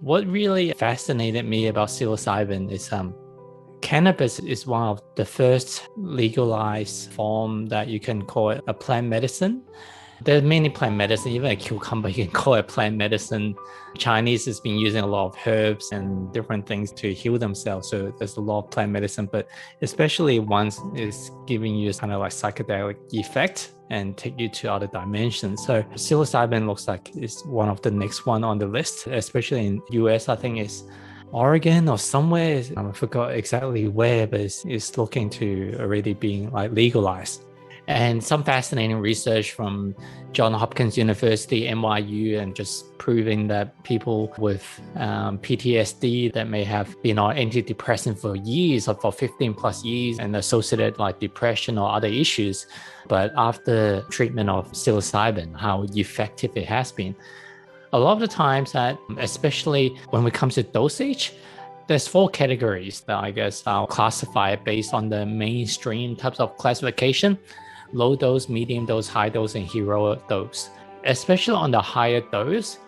What really fascinated me about psilocybin is cannabis is one of the first legalized form that you can call it a plant medicine. There are many plant medicine, even a cucumber, you can call it plant medicine. Chinese has been using a lot of herbs and different things to heal themselves. So there's a lot of plant medicine, but especially once is giving you kind of like psychedelic effect and take you to other dimensions. So psilocybin looks like it's one of the next one on the list, especially in US. I think it's Oregon or somewhere. I forgot exactly where, but it's looking to already being like legalized. And some fascinating research from Johns Hopkins University, NYU, and just proving that people with PTSD that may have been on antidepressant for years or for 15 plus years and associated like depression or other issues, but after treatment of psilocybin, how effective it has been. A lot of the times that, especially when it comes to dosage, there's 4 categories that I guess I'll classify based on the mainstream types of classification: low dose, medium dose, high dose, and heroic dose. Especially on the higher dose,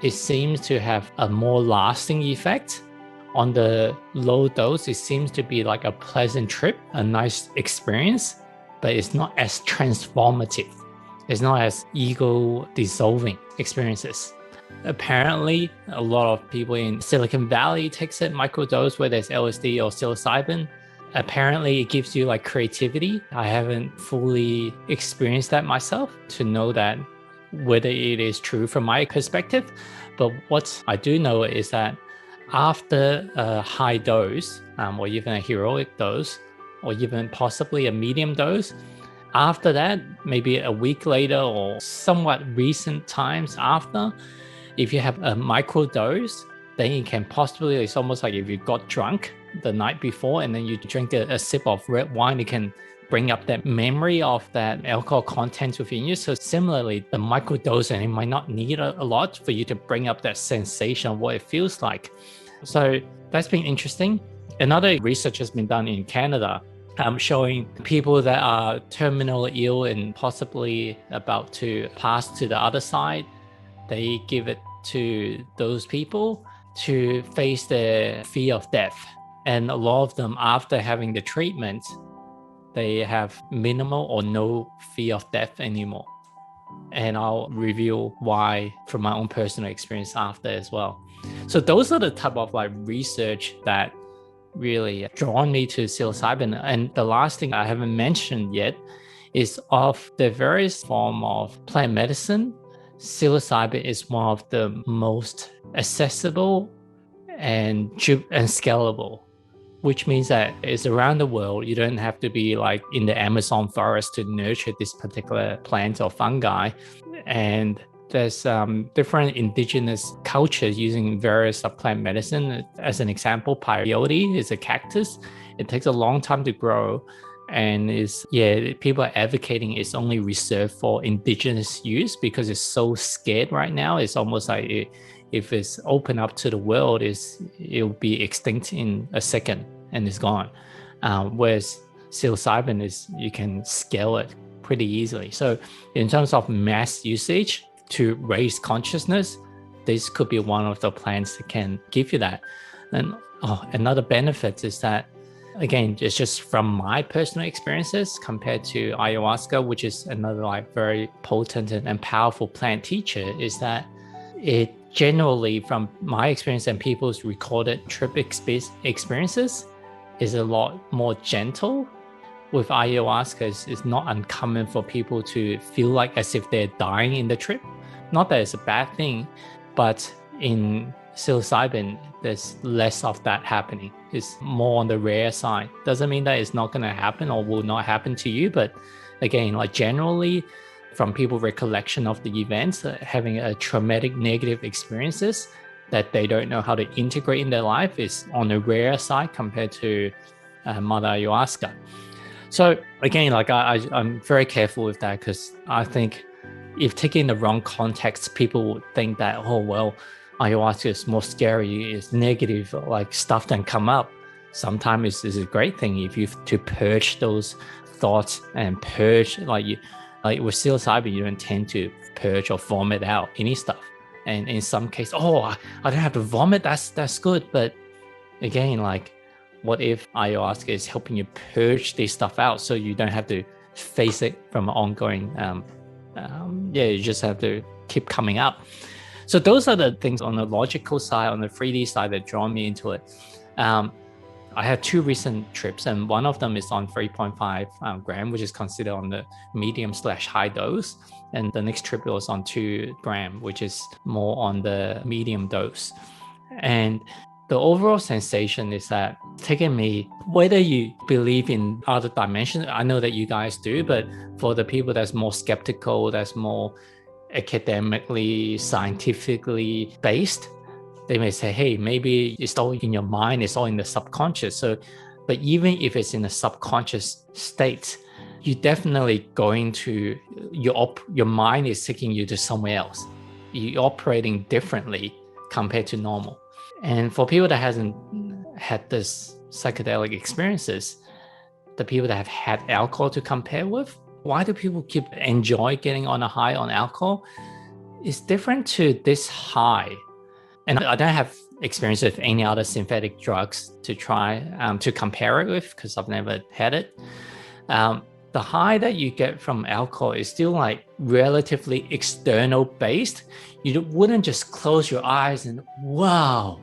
it seems to have a more lasting effect. On the low dose, it seems to be like a pleasant trip, a nice experience, but it's not as transformative. It's not as ego dissolving experiences. Apparently, a lot of people in Silicon Valley takes it microdose, whether it's LSD or psilocybin. Apparently, it gives you like creativity. I haven't fully experienced that myself to know that whether it is true from my perspective. But what I do know is that after a high dose, or even a heroic dose, or even possibly a medium dose, after that, maybe a week later or somewhat recent times after, if you have a micro dose, then it can possibly, it's almost like if you got drunk the night before and then you drink a sip of red wine, it can bring up that memory of that alcohol content within you. So similarly, the micro dose, and it might not need a lot for you to bring up that sensation of what it feels like. So that's been interesting. Another research has been done in Canada, showing people that are terminally ill and possibly about to pass to the other side. They give it to those people to face their fear of death. And a lot of them, after having the treatment, they have minimal or no fear of death anymore. And I'll reveal why from my own personal experience after as well. So those are the type of like research that really drawn me to psilocybin. And the last thing I haven't mentioned yet is of the various form of plant medicine, psilocybin is one of the most accessible and scalable, which means that it's around the world. You don't have to be like in the Amazon forest to nurture this particular plant or fungi. And there's different indigenous cultures using various plant medicine. As an example, peyote is a cactus. It takes a long time to grow, and people are advocating it's only reserved for indigenous use because it's so scared right now. It's almost like if it's open up to the world, it'll be extinct in a second and it's gone. Whereas psilocybin you can scale it pretty easily. So in terms of mass usage to raise consciousness, this could be one of the plants that can give you that. And another benefit is that, again, it's just from my personal experiences compared to ayahuasca, which is another like very potent and powerful plant teacher, is that it generally, from my experience and people's recorded trip experiences, is a lot more gentle. With ayahuasca, it's not uncommon for people to feel like as if they're dying in the trip. Not that it's a bad thing, but in psilocybin, there's less of that happening. It's more on the rare side. Doesn't mean that it's not going to happen or will not happen to you, but again, like generally, from people's recollection of the events, having a traumatic negative experiences that they don't know how to integrate in their life is on the rare side compared to Mother Ayahuasca. So again, like I'm very careful with that, because I think if taking the wrong context, people would think that, oh, well, ayahuasca is more scary, it's negative, like stuff that come up. Sometimes it's a great thing if you to purge those thoughts and purge, like with psilocybin, you don't tend to purge or vomit out any stuff. And in some cases, I don't have to vomit, that's good. But again, like, what if ayahuasca is helping you purge this stuff out so you don't have to face it from an ongoing, you just have to keep coming up. So those are the things on the logical side, on the 3D side, that draw me into it. I had 2 recent trips, and one of them is on 3.5 gram, which is considered on the medium/high dose. And the next trip was on 2 gram, which is more on the medium dose. And the overall sensation is that taking me, whether you believe in other dimensions, I know that you guys do, but for the people that's more skeptical, that's more academically, scientifically based, they may say, hey, maybe it's all in your mind, it's all in the subconscious. So, but even if it's in the subconscious state, you're definitely going to, your mind is taking you to somewhere else. You're operating differently compared to normal. And for people that hasn't had this psychedelic experiences, the people that have had alcohol to compare with, why do people keep enjoy getting on a high on alcohol? It's different to this high. And I don't have experience with any other synthetic drugs to try to compare it with, because I've never had it. The high that you get from alcohol is still like relatively external based. You wouldn't just close your eyes and wow,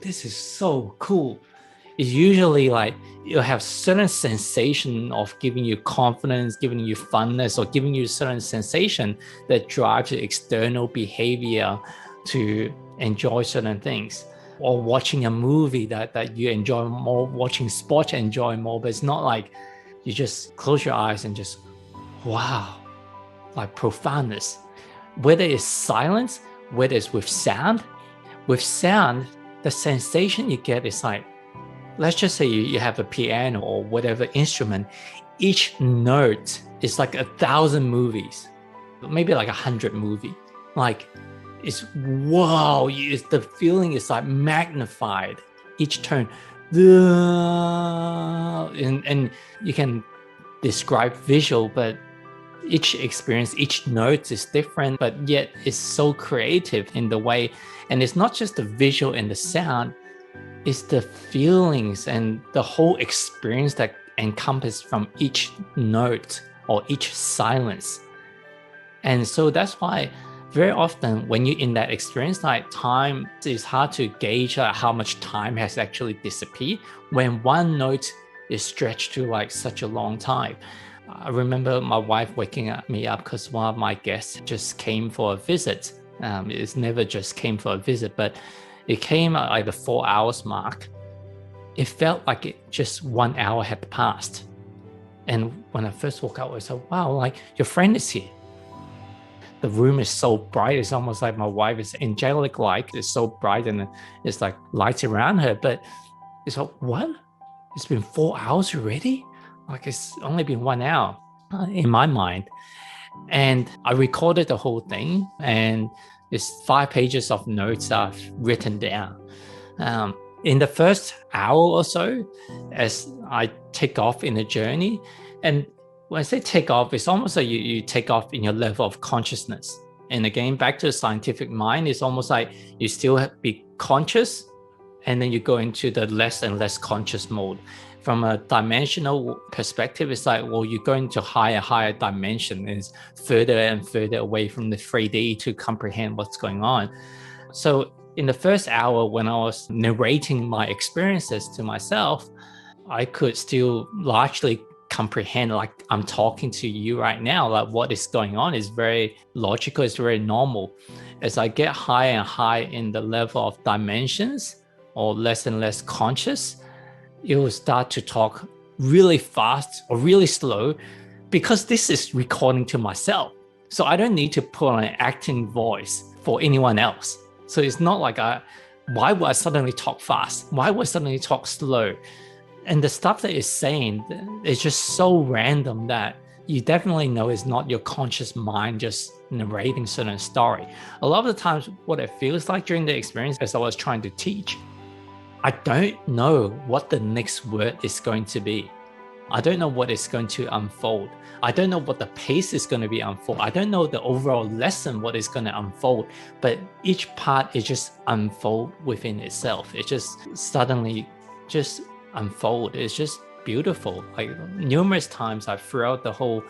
this is so cool. It's usually like you'll have certain sensation of giving you confidence, giving you funness, or giving you certain sensation that drives your external behavior to enjoy certain things. Or watching a movie that you enjoy more, watching sport enjoy more, but it's not like you just close your eyes and just, wow, like profoundness. Whether it's silence, whether it's with sound, the sensation you get is like, let's just say you have a piano or whatever instrument, each note is like 1,000 movies, maybe like 100 movies. Like, it's wow, the feeling is like magnified, each tone. And you can describe visual, but each experience, each note is different, but yet it's so creative in the way. And it's not just the visual and the sound, it's the feelings and the whole experience that encompass from each note or each silence. And so that's why very often when you're in that experience, like time, it's hard to gauge how much time has actually disappeared when one note is stretched to like such a long time. I remember my wife waking me up because one of my guests just came for a visit. It's never just came for a visit, but it came at like the 4 hours mark. It felt like just 1 hour had passed. And when I first woke up, I said, wow, like your friend is here. The room is so bright. It's almost like my wife is angelic like. It's so bright and it's like lights around her. But it's like, what? It's been 4 hours already? Like it's only been 1 hour in my mind. And I recorded the whole thing, and it's 5 pages of notes I've written down. In the first hour or so, as I take off in the journey, and when I say take off, it's almost like you take off in your level of consciousness. And again, back to the scientific mind, it's almost like you still have to be conscious, and then you go into the less and less conscious mode. From a dimensional perspective, it's like, well, you go into higher dimension, and it's further and further away from the 3D to comprehend what's going on. So in the first hour, when I was narrating my experiences to myself, I could still largely comprehend, like I'm talking to you right now, like what is going on is very logical, it's very normal. As I get higher and higher in the level of dimensions, or less and less conscious, it will start to talk really fast or really slow, because this is recording to myself. So I don't need to put on an acting voice for anyone else. So it's not like why would I suddenly talk fast? Why would I suddenly talk slow? And the stuff that it's saying is just so random that you definitely know it's not your conscious mind just narrating certain story. A lot of the times what it feels like during the experience, as I was trying to teach, I don't know what the next word is going to be. I don't know what is going to unfold. I don't know what the pace is going to be unfold. I don't know the overall lesson, what is going to unfold, but each part is just unfold within itself. It just suddenly just unfold. It's just beautiful. Like numerous times throughout the whole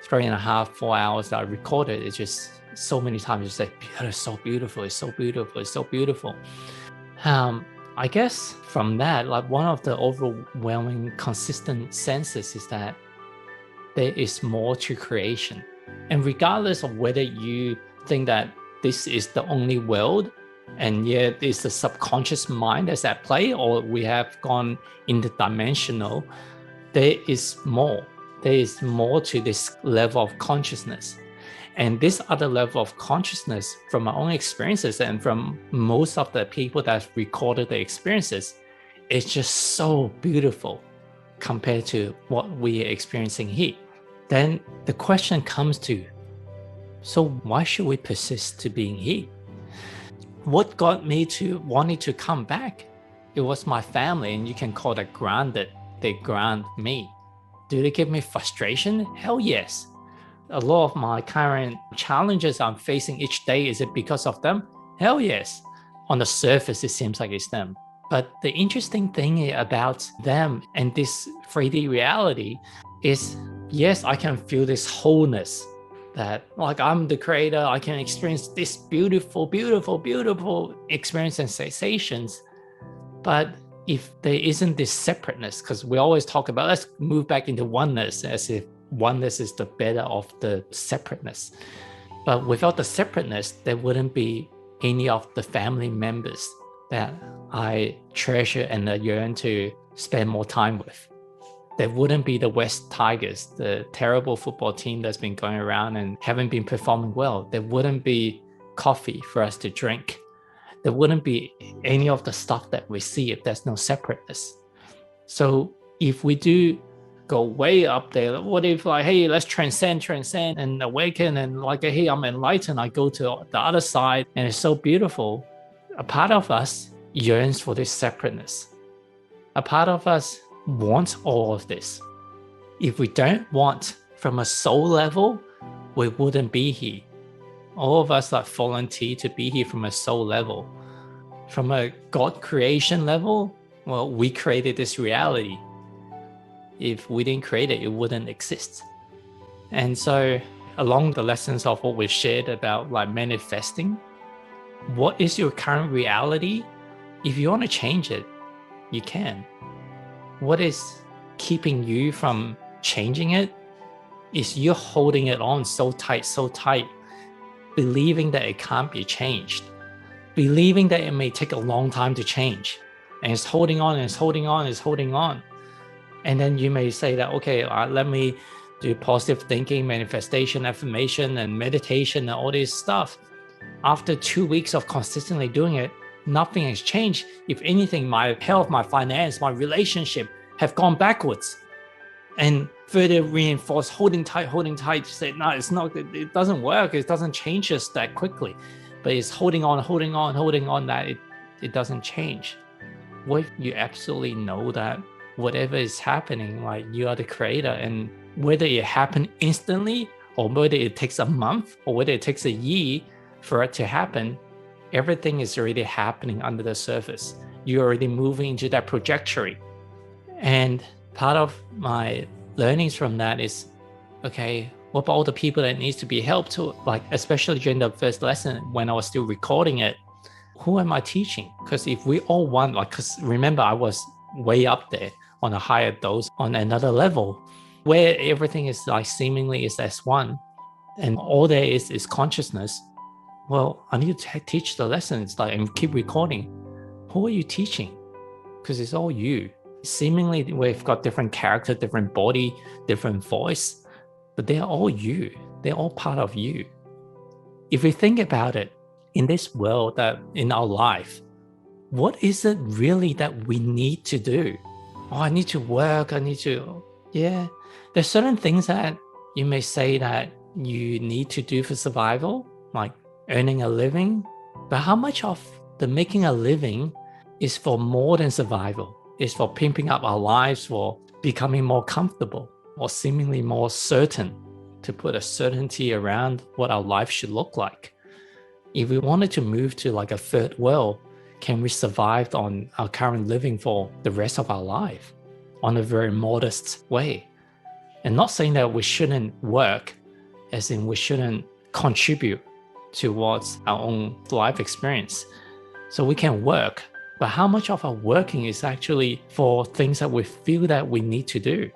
3.5, 4 hours that I recorded, it's just so many times you say, it's so beautiful, it's so beautiful, it's so beautiful. I guess from that, like one of the overwhelming consistent senses is that there is more to creation. And regardless of whether you think that this is the only world and yet it's the subconscious mind that's at play, or we have gone interdimensional, there is more. There is more to this level of consciousness. And this other level of consciousness, from my own experiences and from most of the people that have recorded the experiences, is just so beautiful compared to what we are experiencing here. Then the question comes to, so why should we persist to being here? What got me to wanting to come back? It was my family, and you can call that grounded. They ground me. Do they give me frustration? Hell yes. A lot of my current challenges I'm facing each day, is it because of them? Hell yes. On the surface, it seems like it's them. But the interesting thing about them and this 3D reality is, yes, I can feel this wholeness, that like I'm the creator, I can experience this beautiful, beautiful, beautiful experience and sensations. But if there isn't this separateness, because we always talk about, let's move back into oneness, as if oneness is the better of the separateness. But without the separateness, there wouldn't be any of the family members that I treasure and yearn to spend more time with. There wouldn't be the West Tigers, the terrible football team that's been going around and haven't been performing well. There wouldn't be coffee for us to drink. There wouldn't be any of the stuff that we see if there's no separateness. So if we do go way up there, what if like, hey, let's transcend and awaken, and like, hey, I'm enlightened, I go to the other side and it's so beautiful. A part of us yearns for this separateness. A part of us wants all of this. If we don't want from a soul level, we wouldn't be here. All of us volunteer to be here from a soul level. From a God creation level, well, we created this reality. If we didn't create it, it wouldn't exist. And so along the lessons of what we've shared about like manifesting, what is your current reality? If you want to change it, you can. What is keeping you from changing it is you're holding it on so tight, believing that it can't be changed, believing that it may take a long time to change. And it's holding on, and it's holding on, it's holding on. And then you may say that, okay, let me do positive thinking, manifestation, affirmation, and meditation, and all this stuff. After 2 weeks of consistently doing it, nothing has changed. If anything, my health, my finance, my relationship have gone backwards. And further reinforce holding tight, say, no, it's not, it doesn't work, it doesn't change us that quickly. But it's holding on that it doesn't change. What if you absolutely know that whatever is happening, like you are the creator, and whether it happen instantly or whether it takes a month or whether it takes a year for it to happen, everything is already happening under the surface. You're already moving into that trajectory. And part of my learnings from that is, okay, what about all the people that needs to be helped to, like, especially during the first lesson when I was still recording it, who am I teaching? Because if we all want, like, because remember, I was way up there on a higher dose on another level where everything is like seemingly is S1 and all there is consciousness. Well, I need to teach the lessons, like, and keep recording. Who are you teaching? Because it's all you. Seemingly we've got different character, different body, different voice, but they're all you. They're all part of you. If we think about it, in this world, that in our life, what is it really that we need to do? Oh, I need to work, yeah. There's certain things that you may say that you need to do for survival, like earning a living, but how much of the making a living is for more than survival? is for pimping up our lives, for becoming more comfortable or seemingly more certain, to put a certainty around what our life should look like. If we wanted to move to like a third world, can we survive on our current living for the rest of our life on a very modest way? And not saying that we shouldn't work, as in we shouldn't contribute towards our own life experience. So we can work, but how much of our working is actually for things that we feel that we need to do?